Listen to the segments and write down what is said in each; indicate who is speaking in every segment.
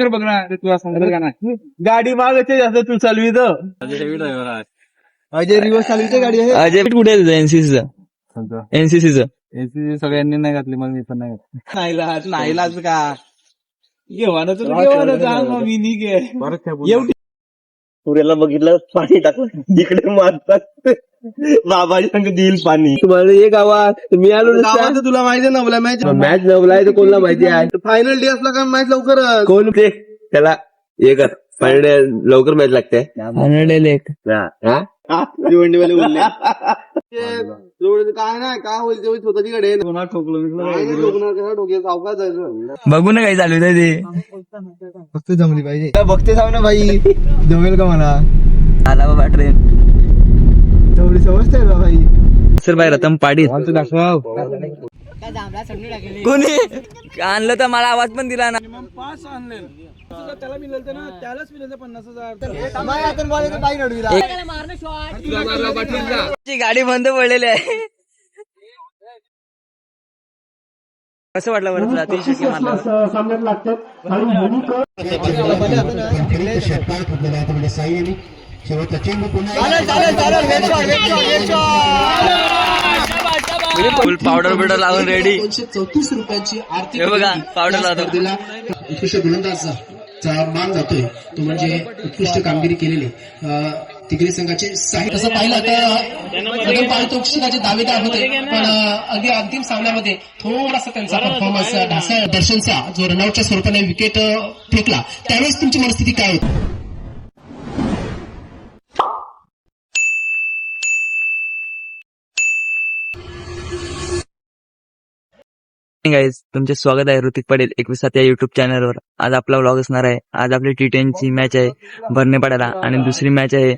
Speaker 1: बघ ना ते तुला सांगत का नाही गाडी मागचे जास्त तू चालवी तर अजय रिवर्स चालविते गाडी आहे.
Speaker 2: अजय कुठे आहे एनसीसीचं एनसीसीचं
Speaker 1: एनसीसी सगळ्यांनी नाही घातली मग मी पण नाही घातली. नाहीलाच का घेवानं तर घेवानं जा मग मी निघे एवढी
Speaker 3: सूर्याला बघितलं पाणी टाकलं इकडे मारतात बाबाजी संग देईल पाणी तुम्हाला ये गावात मी आलो
Speaker 1: गावात तुला माहिती आहे नवला मॅच
Speaker 3: मॅच नवलाय तर कोणाला माहिती आहे
Speaker 1: फायनल डे असला का मॅच लवकर
Speaker 3: कोण ते त्याला हे कर फायनल लवकर मॅच लागते
Speaker 1: भिवंडीवाले बोलले काय नाही काय होईल तेव्हा स्वतःची कडे ठोकलो डोक्यात अवकाश जायचं
Speaker 2: बघू ना काही चालू आहे ते
Speaker 1: फक्त जमली पाहिजे बघते जाऊ ना भाई जमेल का मला
Speaker 2: आला बाबा ट्रेन
Speaker 1: तेवढी समजते का भाई
Speaker 2: सर बाई रतन पाडी कोणी आणलं तर मला आवाज पण दिला ना
Speaker 1: पाच आणले त्याला मिळलं ना त्यालाच मिळलं 50,000
Speaker 2: गाडी बंद पडलेली आहे. कसं वाटलं बरं तुला 300 की मारलं फुल पावडर बिवडर लावून रेडी
Speaker 4: 234 रुपयाची आर्थिक
Speaker 2: बघा पावडर लावतो
Speaker 4: उत्कृष्ट गोलंदाजाचा मान जातोय तो म्हणजे उत्कृष्ट कामगिरी केलेले तिगरी संघाचे साहित्य तसं पाहिलं तर पारितोषिकाचे दावेदार होते पण अगदी अंतिम सामन्यामध्ये थोडासा त्यांचा परफॉर्मन्स ढासा दर्शनचा जो रनआउटच्या स्वरूपाने विकेट फेकला त्यावेळेस तुमची मनस्थिती काय होती
Speaker 2: गाईज तुमचे स्वागत आहे ऋतिक पटेल 21 या युट्यूब चॅनलवर. आज आपला व्लॉग असणार आहे. आज आपली T10 ची मॅच आहे भरणेपाड्याला आणि दुसरी मॅच आहे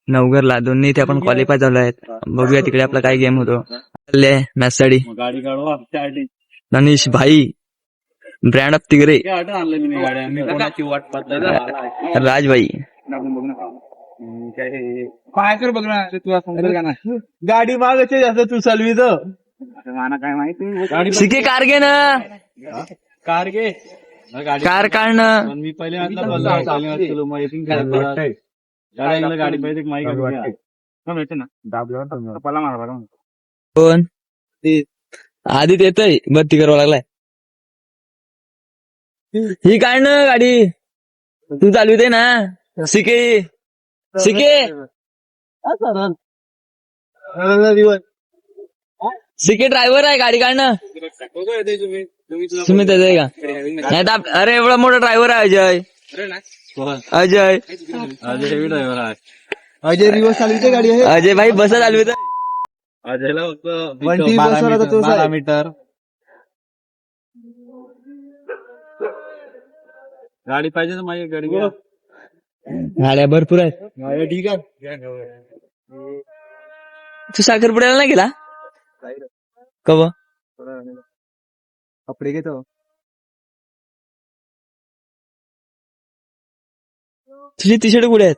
Speaker 2: नवघरला. दोन्ही इथे आपण क्वालिफाय झालो आहेत. बघूया तिकडे आपला काय गेम होतो. मॅच साठी
Speaker 1: गाडी काढू
Speaker 2: ननीश भाई ब्रँड ऑफ तिगरे
Speaker 1: कोणाची वाट
Speaker 2: राज भाई
Speaker 1: काय कर बघ ना ते तुला सांगत का नाही गाडी मागचे जास्त तू चालवी तर मला काय माहिती
Speaker 2: शिके कार घे ना
Speaker 1: कार घे
Speaker 2: कार काढणं
Speaker 1: मी पहिले गाडी पाहिजे माईक भेटते ना दाबला मारा बघा
Speaker 2: कोण आधीच येतोय बत्ती करावं लागलाय. ही काढणं गाडी तू चालवते ना शिके शिके शिके ड्रायव्हर आहे गाडी काढणं तुम्ही त्याच आहे का नाही तर अरे एवढा मोठा ड्रायव्हर आहे अजय अजय
Speaker 1: ड्रायव्हर आहे अजय रिवर्स चालविते गाडी आहे
Speaker 2: अजय भाई बस चालवित
Speaker 1: अजयला फक्त 12 मीटर गाडी पाहिजे ना माझी गाडी
Speaker 2: गाड्या भरपूर आहेत.
Speaker 1: ठीक आहे
Speaker 2: तू साखरपुड्याला नाही गेला कव
Speaker 1: कपडे घेतो
Speaker 2: तुझी टी शर्ट कुठे आहेत.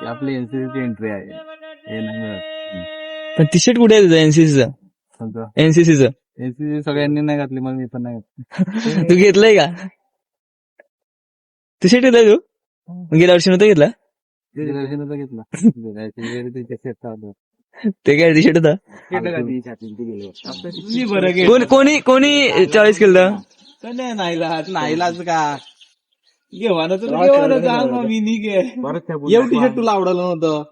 Speaker 1: आपली एनसीसी एंट्री आहे हे नाही मिळत.
Speaker 2: पण टी शर्ट कुठे आहे तुझं एनसीसीचं
Speaker 1: एनसीसी सगळ्यांनी नाही घातली मग मी पण नाही घातली.
Speaker 2: तू घेतलंय का टी शर्ट घेतलाय तू गेल्या वर्षी नव्हतं घेतला
Speaker 1: घेतला
Speaker 2: ते काय टी शर्ट होतं कोणी चॉईस केलं
Speaker 1: नाहीलाच का घेवानं तर घेवानं जा मग मी निघे एवढी टी शर्ट तुला आवडलं नव्हतं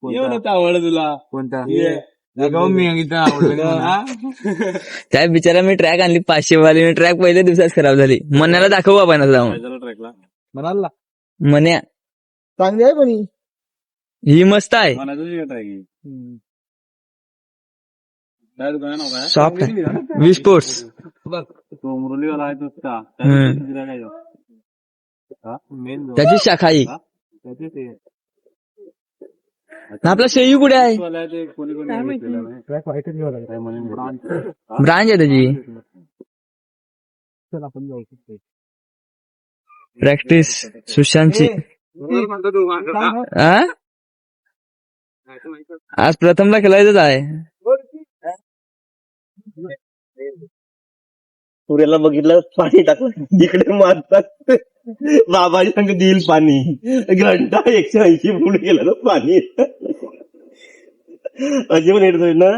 Speaker 1: येऊ नव्हतं आवडलं तुला कोणता
Speaker 2: त्या बिचारा मी ट्रॅक आणली 500 वाली मी ट्रॅक पहिल्या दिवसात खराब झाली. मन्याला दाखवू आपण जाऊन
Speaker 1: ट्रॅकला म्हणाला
Speaker 2: मन्या
Speaker 1: चांगली आहे पण
Speaker 2: ही मस्त आहे सॉफ्ट आहे वी स्पोर्ट्स
Speaker 1: मुरलीवाला आहे नुसता
Speaker 2: त्याची शाखा ही आपला शेयू कुठे आहे ब्रांच आहे त्याची
Speaker 1: आपण जाऊ शकतो
Speaker 2: प्रॅक्टिस सुशांतची आज प्रथमला खेळायचंच आहे.
Speaker 3: सूर्याला बघितलं पाणी टाकलं इकडे मारतात बाबाजी संग देईल पाणी घंटा 180 फूट गेला ना पाणी अजिबात येतोय ना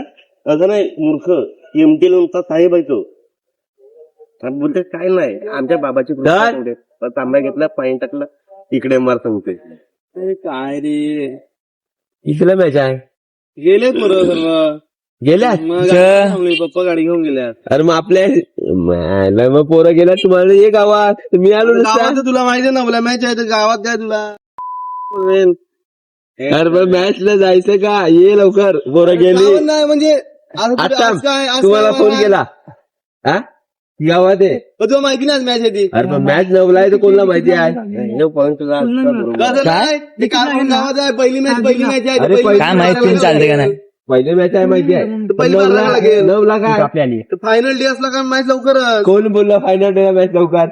Speaker 3: असं नाही मूर्ख एमटी लोणचा साहेब आहे तो बोलते काय नाही आमच्या बाबाची तांब्या घेतला पाणी टाकलं इकडे मार सांगते
Speaker 1: काय रे
Speaker 3: इकडे मॅच आहे
Speaker 1: गेले बरोबर सर्व
Speaker 3: गेल्या
Speaker 1: पप्पा गाडी घेऊन गेल्या.
Speaker 3: अरे मग आपल्या मग पोरं गेल्या तुम्हाला ये गावात मी आलो
Speaker 1: गावात तुला माहिती ना आपल्या मॅच आहे तर गावात काय तुला
Speaker 3: अरे मग मॅचला जायचं का ये लवकर पोरं गेली
Speaker 1: नाही म्हणजे
Speaker 3: आता तुम्हाला फोन केला हा गावात आहे
Speaker 1: तुला माहिती नाही मॅच आहे ती
Speaker 3: अरे मग मॅच नवला आहे तर कोणाला माहिती आहे
Speaker 1: गावात आहे पहिली मॅच आहे
Speaker 3: अरे
Speaker 2: काय माहिती चालते का नाही
Speaker 3: पहिली मॅच आहे माहिती आहे नवला काय आपल्याला
Speaker 1: फायनल डे असला का मॅच लवकर
Speaker 3: कोण बोललं फायनल डे मॅच लवकर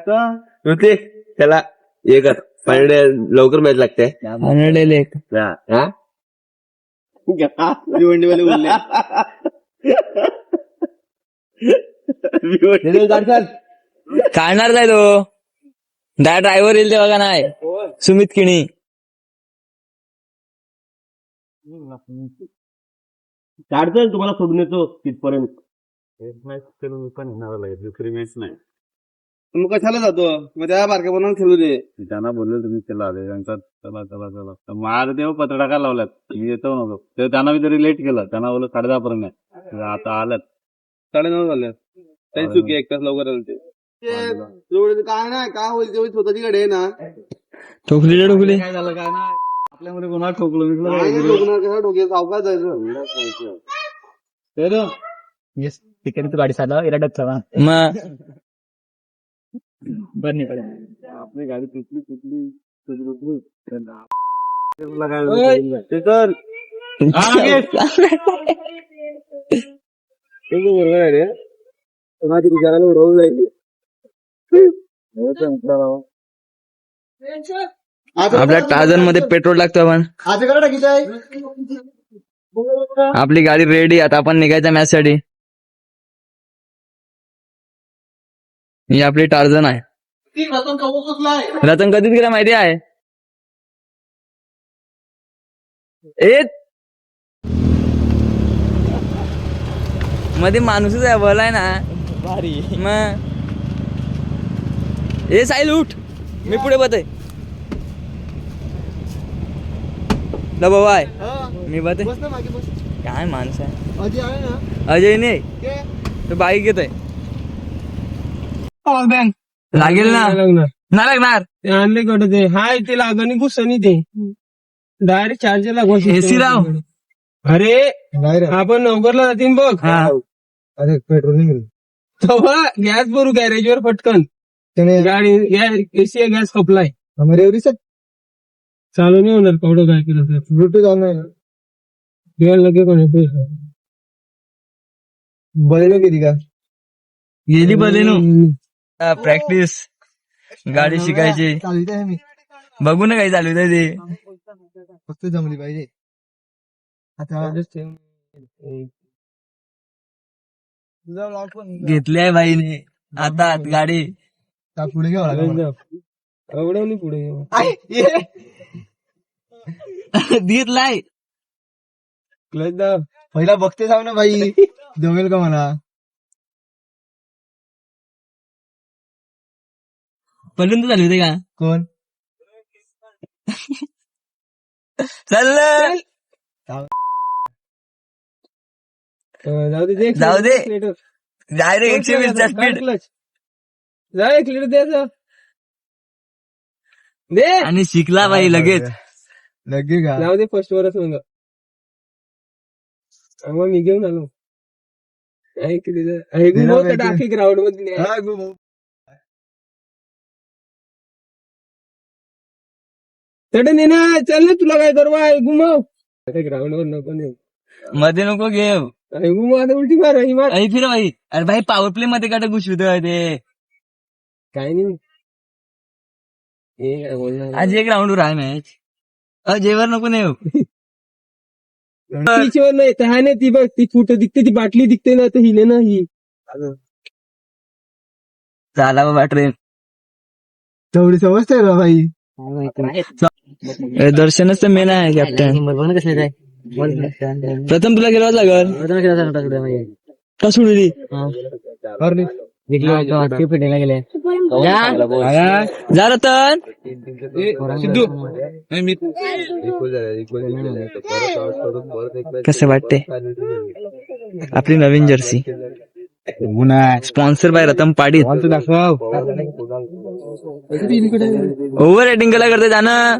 Speaker 3: होते त्याला हे कर फायनल डे लवकर मॅच लागते
Speaker 1: भिवंडीवाले बोलले
Speaker 2: काढणार नाही तो त्या ड्रायव्हर येईल तेव्हा का नाही सुमित किणी
Speaker 3: काढतोय तुम्हाला सोडून येतो तिथपर्यंत
Speaker 1: दुसरी मॅच नाही मग कशाला जातो मग त्या बारक्या बनवून खेळू दे
Speaker 5: त्यांना बोललो तुम्ही त्याला आले त्यांचा चला चला चला तर माझं तेव्हा पत्र टाकायला लावल्यात मी येतो नको ते त्यांना मी तरी लेट केलं त्यांना बोललो 10:30 पर्यंत आता आल्यात
Speaker 1: 9:30 झाले काही चुकी 1 तास लवकर आले ते काय नाही काय होईल तेवढी स्वतःची गाडी आहे ना
Speaker 2: ठोकली
Speaker 5: काय झालं काय नाही आपल्यामध्ये कोणाला ठोकलो मी
Speaker 1: डोक्यात सावकाश जायचं
Speaker 2: तिकडे तू गाडी चालव इराडत मग बरं नाही
Speaker 5: आपली गाडी तुटली
Speaker 1: बरोबर आहे रे माझी विचारायला उडवून जाईल
Speaker 2: आपल्या टार्झन मध्ये पेट्रोल लागतो आपण आपली गाडी रेडी आता आपण निघायच्या मॅच साठी ही आपली टार्झन आहे रतन कधीच गेला माहिती आहे मध्ये माणूसच आहे बोलाय ना भारी मग ए साहिल उठ मी पुढे बघते बाबा आहे मी बघते काय माणूस आहे अजय नाही तो बाईक घेतोय लागेल ना नाही लागणार
Speaker 1: आणले कडे ते हाय ते लागणी घुसणी ते डायरेक्ट चार्जर लागवा
Speaker 2: एसी लाव
Speaker 1: अरे आपण नवगरला जातील बघ अरे पेट्रोल तेव्हा गॅस भरू गॅरेजवर पटकन गाडी एसी गॅस खपलाय चालू नाही होणार केवढं काय केलं ब्लूटूथ ऑन आहे ना लगे कोणी बदल किती का
Speaker 2: गेली बलेनो प्रॅक्टिस गाडी शिकायची बघू ना काही चालू ते
Speaker 1: फक्त जमली पाहिजे आता
Speaker 2: घेतली आहे बाईने आता गाडी
Speaker 1: पुढे घ्यावं एवढं पुढे
Speaker 2: घेतलाय
Speaker 1: पहिला बघते जाऊ ना बाई जमेल का मला
Speaker 2: पर्यंत झाली होते का
Speaker 1: कोण
Speaker 2: चाललं जाऊ दे डायरेक्ट 120 स्पीड
Speaker 1: जा 1 लिटर द्यायचं दे
Speaker 2: आणि शिकला बाई लगेच
Speaker 1: लगे का जाऊ दे फर्स्ट वरच मग मी घेऊन आलो टाकी ग्राउंड मध्ये चढ ना चल ना तुला काय करवा घुमाव ग्राउंड वर नको
Speaker 2: मध्ये नको घेऊ
Speaker 1: घुमाव आता उलटी मार ही मार
Speaker 2: फिर बाई अरे भाई पॉवर प्ले मध्ये काटा घुसवित ते
Speaker 1: काय नाही
Speaker 2: आज एक राऊंड वर आहे मॅच अजयवर नको नेऊ
Speaker 1: तिच्यावर नाही त्याने ती बघ ती कुठं दिसते ती बाटली दिसते ना तर हिले ना ही
Speaker 2: झाला बाबा ट्रेन.
Speaker 1: तेवढी समजते ना भाई.
Speaker 2: दर्शनच तर मेन आहे कॅप्टन. प्रथम तुला गेलाच लागल का सोडली. जा रतन.
Speaker 1: सिद्धू
Speaker 2: कसं वाटते आपली नवीन जर्सी स्पॉन्सर बाय रतन पाडीत. ओव्हर रेटिंग केला करते जाणं.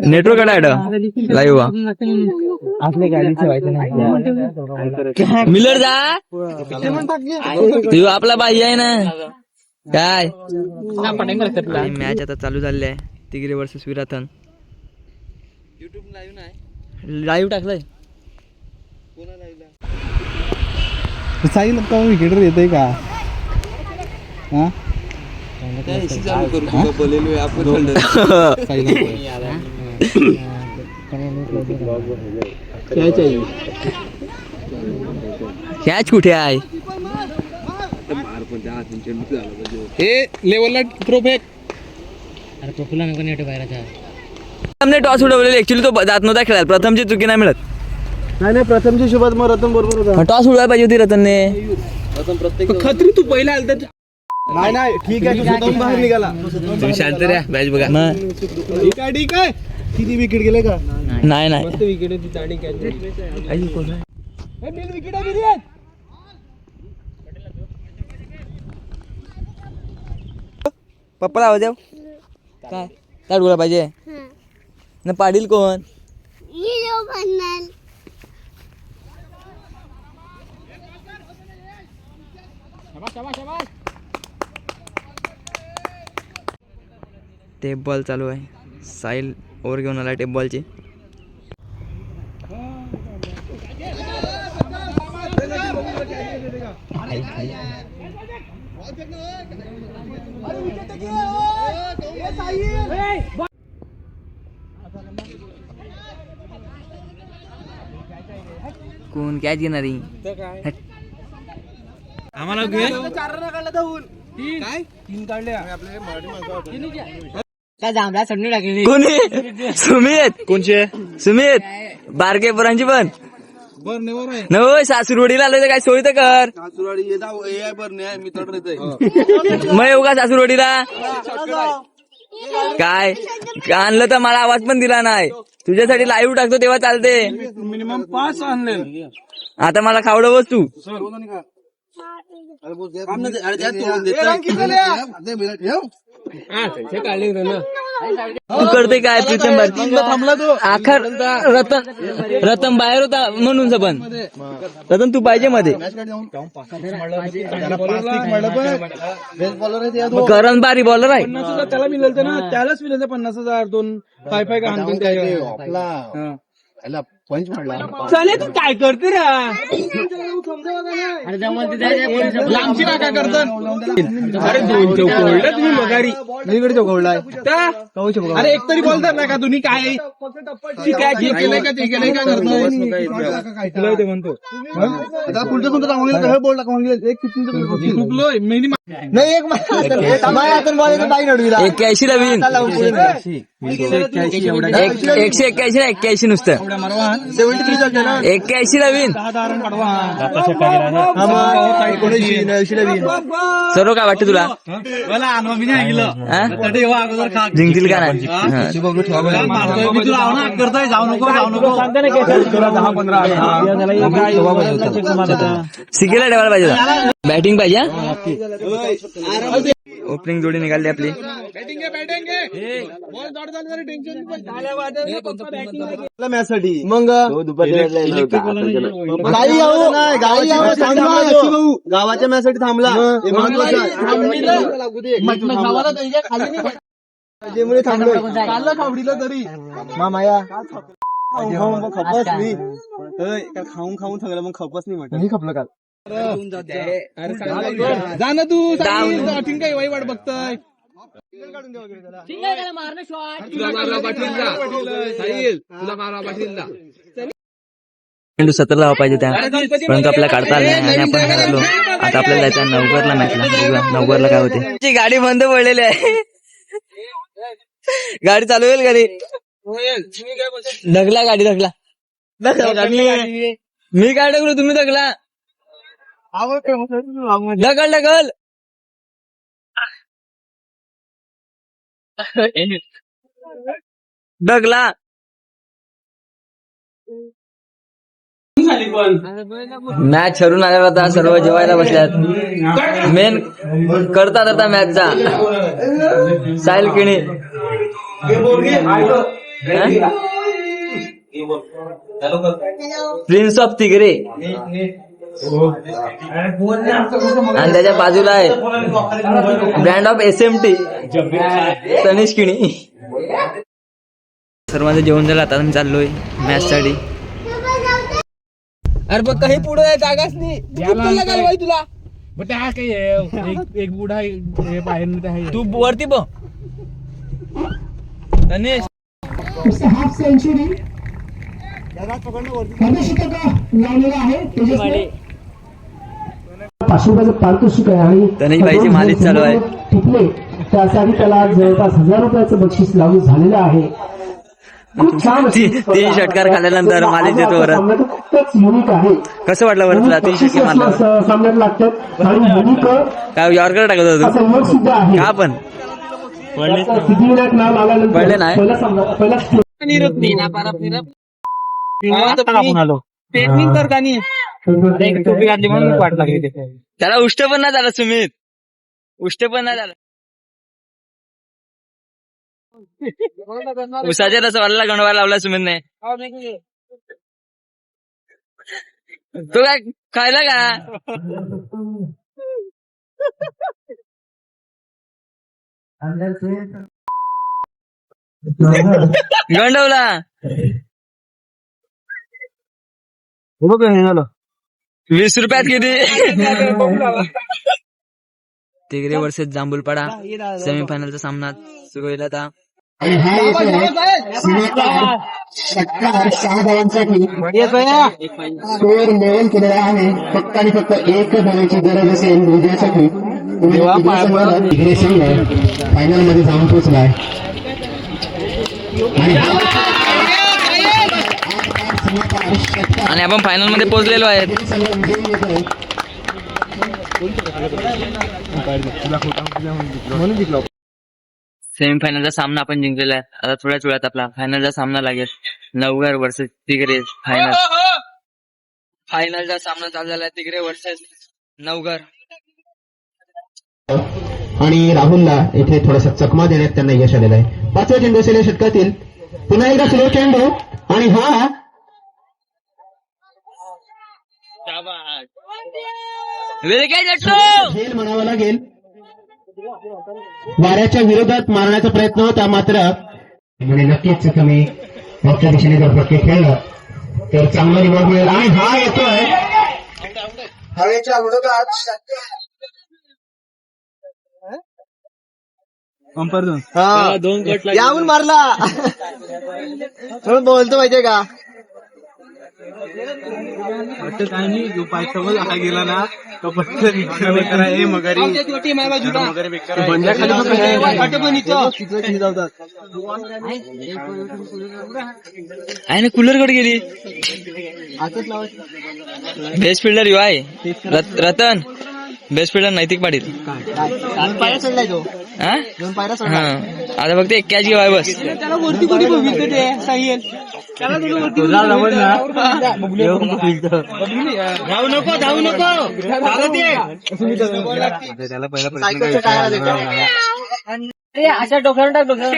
Speaker 2: नेटवर्क लाईव्ह मिलर जा. तू आपला बाई आहे ना काय. मॅच आता चालू झाली आहे. तिगरे वर्सेस विराथन. लाईव्ह टाकलंय.
Speaker 1: साई का विकेटर येते का.
Speaker 2: कॅच कुठे आहे.
Speaker 1: लेवलला थ्रो फेक.
Speaker 2: प्रथमने टॉस उडवलेले. ऍक्च्युली तो जात नव्हता खेळायला. प्रथमची चुकी नाही मिळत.
Speaker 1: नाही प्रथमच्या हिशोबात मग रतन बरोबर होता.
Speaker 2: टॉस उडवायला पाहिजे होती रतनने.
Speaker 1: खत्री तू पहिला आला तर. नाही ठीक आहे. स्वतःहून बाहेर निघाला.
Speaker 2: तुम्ही शांत रे मॅच बघा.
Speaker 1: ठीक आहे. किती विकेट गेले का.
Speaker 2: नाही नाही
Speaker 1: मस्त विकेट होती. चाडी कॅच विकेट आहे.
Speaker 2: पप्पा आवाज द्या. काय काय बोला पाहिजे ना. पाडील कोण. टेप बॉल चालू आहे. साहिल ओव्हर घेऊन आला टेप बॉलची. कोण कॅच घेणारी.
Speaker 1: आम्हाला काय 3 काढले
Speaker 2: कोणी सुमित. कोणचे सुमित बारके पोरांची पण नव सासूरवाडीला आलोय. काय सोयी तर कर. मग येऊ का सासूरवाडीला. काय आणलं तर मला आवाज पण दिला नाही. तुझ्यासाठी लाईव्ह टाकतो तेव्हा चालते.
Speaker 1: मिनिमम 5 आणले.
Speaker 2: आता मला खावडं बस तू. तू करते काय प्रीतम थांबला तो. आखर रतन बाहेर होता म्हणून पण. रतन तू पाहिजे मध्ये. करण बारी बॉलर आहे.
Speaker 1: त्याला मिळलं ना. त्यालाच मिळलं 50,000. 2 5 का हाणतो. पंच म्हणला चाले. तू काय करते रा. लांबची काय करतात. अरे 2 चौकोडला तुम्ही मगारी. नवीकडे चौकोडलाय. अरे एक तरी बोलतात ना का तुम्ही. काय काय केलंय का ते केलंय का करतोय ते म्हणतो. पुढचं तुमचं चांगलं बोलला चुकलोय. नाही
Speaker 2: 81 ला विन. 181 ना 81 नुसतं. 81 ला विन. सर्व काय वाटतं तुला. जिंकतील का नाही. सिकेला ठेवायला पाहिजे. बॅटिंग पाहिजे. ओपनिंग जोडी निघाली आपली.
Speaker 1: मॅच साठी मग गावाच्या मॅच साठी थांबला. थांबलो तरी माया खपस मी खाऊन सगळं मग खपस नाही म्हटलं. खपलं काल. जा ना तू. काय वाई वाट बघताय.
Speaker 2: चेंडू 17 लावा पाहिजे त्या, परंतु आपल्याला काढता आलं नाही आणि आपण हरलो. आता आपल्याला जायचं नवगरला मॅचला. बघूया नवगरला काय होते. गाडी बंद पडलेली आहे. गाडी चालू होईल गाडी. ढकला गाडी ढकला. मी काय ढकलू तुम्ही ढकला. ढकल ढकल. ढकला. मॅच हरून आल्यावर आता सर्व जेवायला बसल्यात. मेन करतात आता मॅचचा साहिल किणी. प्रिन्स ऑफ तिगरे आणि त्याच्या बाजूला आहे ब्रँड ऑफ SMT तनिष किणी. सर्वांचं जेवण झालं. आता मी चाललोय मॅच साठी. अरे बघ काही पुढे जागाच नाही तुला.
Speaker 1: एक बुडा बाहेर
Speaker 2: तू वरती बघ तनिष.
Speaker 4: हाफ सेंचुरी लावलेला आहे. 500 रुपयाचं पारितोषिक आहे आणि
Speaker 2: तनिष बाईची मालिश चालू आहे.
Speaker 4: टिकले त्यासाठी त्याला जवळपास 1000 रुपयाचं बक्षीस लागू झालेलं आहे. खूप छान
Speaker 2: 3 षटकार खाल्ल्यानंतर मालिश देतो परत.
Speaker 4: खूपच युनिक आहे.
Speaker 2: कसं वाटलं बरं तुला 3 षटके मारलं.
Speaker 4: सामन्यात लागतात आणि युनिक
Speaker 2: काय यॉर्कर टाकत होतो
Speaker 4: असं योग सुद्धा आहे.
Speaker 2: का पण
Speaker 4: सिद्धिविनायक नाव लावल्यानंतर
Speaker 2: पडले नाही.
Speaker 4: पहिला
Speaker 2: त्याला उष्ट पण नाही झालं सुमित. उष्ट पण नाही झालं. उसाच्या रसवाला गणवायला लावला सुमितने. तो काय खायला का गंडवला. 20 रुपयात किती. तिगरे वर्सेस जांभूलपाडा सेमीफायनलचा सामना सुरू होईल आता.
Speaker 4: आणि हा षटकार 6 धावांसाठी स्कोअर लेवल केलेला आहे. फक्त आणि फक्त 1 धावांची गरज असेल विजयासाठी. तिकडे संघ फायनल मध्ये जाऊन पोहोचलाय
Speaker 2: आणि आपण फायनल मध्ये पोहोचलेलो आहे. सेमीफायनलचा सामना आपण जिंकलेला आहे. आता थोड्याच वेळात आपला फायनलचा सामना लागेल. Navghar versus Tigre final. फायनलचा सामना चालू झाला आहे. तिगरे वर्सेस नवघर.
Speaker 4: आणि राहुलला इथे थोडासा चकमा देण्यात त्यांना यश आलेलं आहे. 5व्या चेंडू असेल षटकातील. पुन्हा एकदा स्लो चेंडू आणि हा खेळ म्हणावा लागेल. वाऱ्याच्या विरोधात मारण्याचा प्रयत्न होता मात्र म्हणजे नक्कीच कमी वरच्या दिशेने जर फटके खेळलं तर चांगला निवड मिळेल. आणि हा येतोय हवेच्या विरोधात
Speaker 1: याहून मारला. बोलतो माहितीये का वाटतं काय नाही. जो पाय समज हा गेला ना तो पटकन करा. हे मगारी
Speaker 2: आहे ना कूलर कडे गेली. बेस्ट फिल्डर यू आहे रतन. बेस्ट फिल्डर नैतिक पाटील.
Speaker 1: 2 पायऱ्या चढलाय तो. 2 पायऱ्या चढला.
Speaker 2: आता फक्त एक कॅच घेऊ बस.
Speaker 1: त्याला वरती कोणी विकेट आहे साहिल. त्याला धावू नको धावू नको. अशा डोक्यावर टाक. डोक्यावर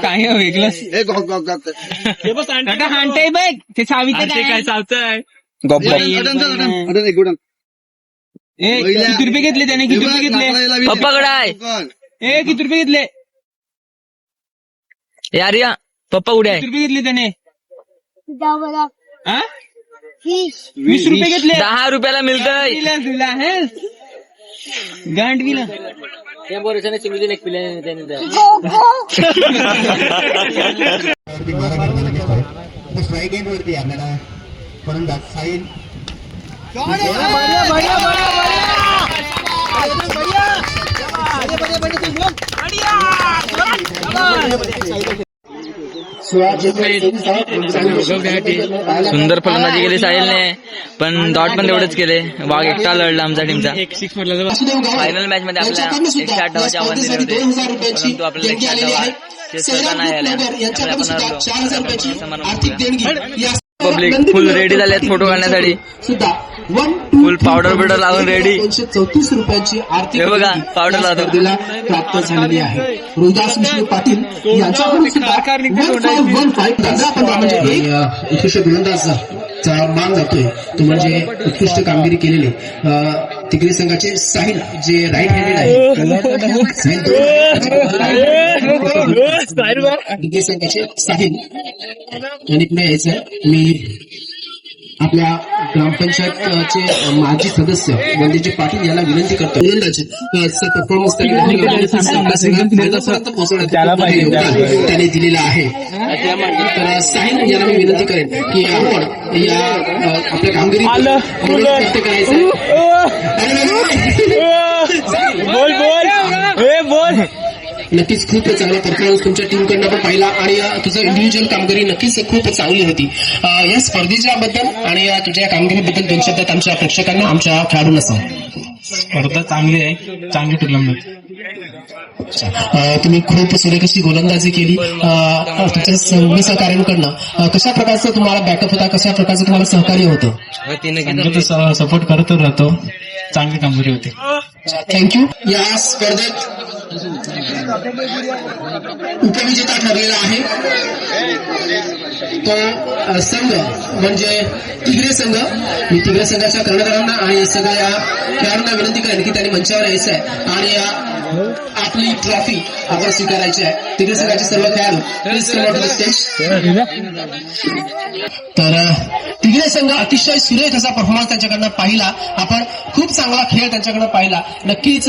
Speaker 1: काय वेगळं हाणताय बघ. ते सावित्र काय चावतंय. किती रुपये घेतले त्याने. किती रुपये घेतले
Speaker 2: पप्पाकडे आहे.
Speaker 1: किती रुपये घेतले
Speaker 2: यार या पप्पा कुठे आहे.
Speaker 1: किती रुपये घेतले त्याने. 20 रुपये घेतले.
Speaker 2: 10 रुपयाला मिळतंय.
Speaker 1: गांड विला
Speaker 4: स्ट्राईक एंड वरती आपल्याला फलंदाज साहिल
Speaker 2: सुंदर फलंदाजी केली साहिलने, पण डॉट पण तेवढेच केले. वाघ एकटा लढला आमच्या टीमचा. फायनल मॅच मध्ये आपल्या 158 आव्हान दिले होते, परंतु आपल्याला 158 ते स्वतः नाही आले. त्यामुळे आपण हरलो. पब्लिक फुल रेडी झाले फोटो काढण्यासाठी.
Speaker 4: सुद्धा
Speaker 2: फुल पावडर बिवडर लावून रेडी.
Speaker 4: 234 रुपयांची आर्थिक
Speaker 2: हे बघा, पावडर लावतो.
Speaker 4: स्पर्धेला प्राप्त झालेली आहे. रोहिदास विष्णू पाटील यांच्याकडून सुद्धा 1515 म्हणजे उत्कृष्ट गोलंदाजचा मान जातोय तो म्हणजे उत्कृष्ट कामगिरी केलेले तिगरी संघाचे साहिल जे राईट हँडेड आहे. तिगरी संघाचे साहिल यांनी पुढे यायचं आहे. मी आपल्या ग्रामपंचायतचे माजी सदस्य वंदेजी पाटील यांना विनंती करतो परफॉर्मन्स त्याने दिलेला आहे. तर साहिल यांना मी विनंती करेन की आपण या आपल्या कामगिरी व्यक्त करायचं. नक्कीच खूप चांगला परफॉर्मन्स तुमच्या टीमकडनं पण पाहिला आणि तुझं इंडिव्हिज्युअल कामगिरी नक्कीच खूप चांगली होती. या स्पर्धेच्या बद्दल आणि तुझ्या कामगिरीबद्दल 2 शब्दात आमच्या प्रेक्षकांना आमच्या खेळाडूंना सांग.
Speaker 1: स्पर्धा चांगली आहे, चांगली टुर्नामेंट.
Speaker 4: तुम्ही खूप सुरेख अशी गोलंदाजी केली. तुमच्या सर्व सहकार्यांकडनं कशा प्रकारचं तुम्हाला बॅकअप होता, कशा प्रकारचं तुम्हाला सहकार्य होतं?
Speaker 1: सपोर्ट करत राहतो, चांगली कामगिरी होती.
Speaker 4: थँक्यू. या स्पर्धेत उपविजेता ठरलेला आहे तो संघ म्हणजे तिगरे संघ. मी तिगरे संघाच्या कर्णधारांना आणि सगळ्या खेळाडूंना विनंती करेन की त्यांनी मंचावर यायचं आहे आणि आपली ट्रॉफी आपण स्वीकारायची आहे. तिगरे संघाचे सर्व खेळाडू please come on the stage. तर तिगरे संघ अतिशय सुरेख असा परफॉर्मन्स त्यांच्याकडनं पाहिला आपण. खूप चांगला खेळ त्यांच्याकडनं पाहिला. नक्कीच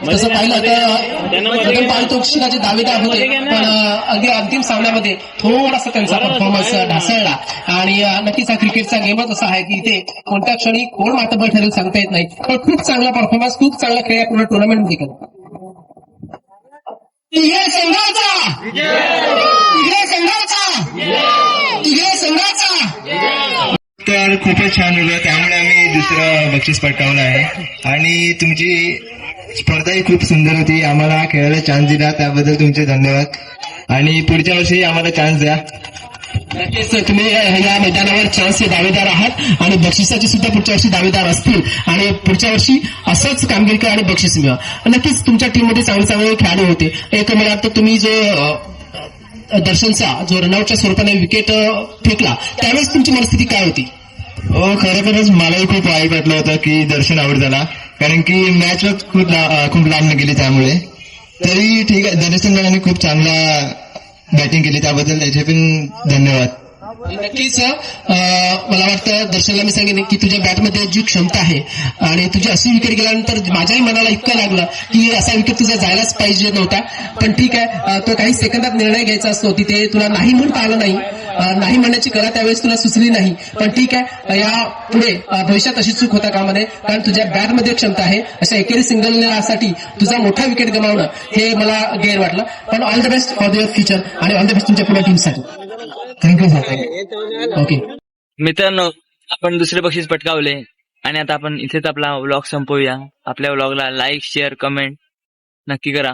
Speaker 4: तसं पाहिलं तर पारितोषिकाचे दावेदार होते, पण अगदी अंतिम सामन्यामध्ये थोडासा त्यांचा परफॉर्मन्स ढासळला. आणि नक्कीच हा क्रिकेटचा गेमच असा आहे की इथे कोणत्या क्षणी कोण मातबर ठरेल सांगता येत नाही. पण खूप चांगला परफॉर्मन्स, खूप चांगला खेळ पूर्ण टुर्नामेंटमध्ये केला. तिघे संघाचा
Speaker 6: तर खूपच छान होतं, त्यामुळे आम्ही दुसरं बक्षीस पटकावलं आहे. आणि तुमची स्पर्धाही खूप सुंदर होती. आम्हाला खेळायला चान्स दिला त्याबद्दल तुमचे धन्यवाद. आणि पुढच्या वर्षी आम्हाला चान्स द्या.
Speaker 4: नक्कीच तुम्ही या मैदानावर चान्सचे दावेदार आहात आणि बक्षिसाचे सुद्धा पुढच्या वर्षी दावेदार असतील आणि पुढच्या वर्षी असंच कामगिरी करा आणि बक्षीस मिळवा. नक्कीच तुमच्या टीममध्ये चांगले चांगले खेळाडू होते. एक मला वाटतं तुम्ही जो दर्शनचा जो रनआउटच्या स्वरूपाने विकेट फेकला त्यावेळेस तुमची मनस्थिती काय होती?
Speaker 6: खरोखरच मलाही खूप वाईट वाटलं होतं की दर्शन आऊट झाला, कारण की मॅच खूप लांब गेली. त्यामुळे तरी ठीक आहे, दर्शन दादांनी खूप चांगला बॅटिंग केली, त्याबद्दल त्याचे पण धन्यवाद.
Speaker 4: नक्कीच मला वाटतं दर्शनला मी सांगेन की तुझ्या बॅटमध्ये जी क्षमता आहे आणि तुझी अशी विकेट गेल्यानंतर माझ्याही मनाला इतकं लागलं की असा विकेट तुझा जायलाच पाहिजे नव्हता. पण ठीक आहे, तो काही सेकंदात निर्णय घ्यायचा असतो. तिथे तुला नाही म्हणता आलं नाही, नाही म्हणण्याची कला त्यावेळेस तुला सुचली नाही. पण ठीक आहे, या पुढे भविष्यात अशी चूक होता कामा नये, कारण तुझ्या बॅटमध्ये क्षमता आहे. अशा एकेरी सिंगलसाठी तुझा मोठा विकेट गमावणं हे मला गैर वाटलं. पण all the best for your future आणि ऑल द बेस्ट तुमच्या पुढे टीमसाठी. Thank you sir. ओके
Speaker 2: मित्रांनो, आपण दुसरे बक्षीस पटकावले आणि आता आपण इथेच आपला व्लॉग संपवूया. आपल्या व्लॉगला लाईक, शेअर, कमेंट नक्की करा.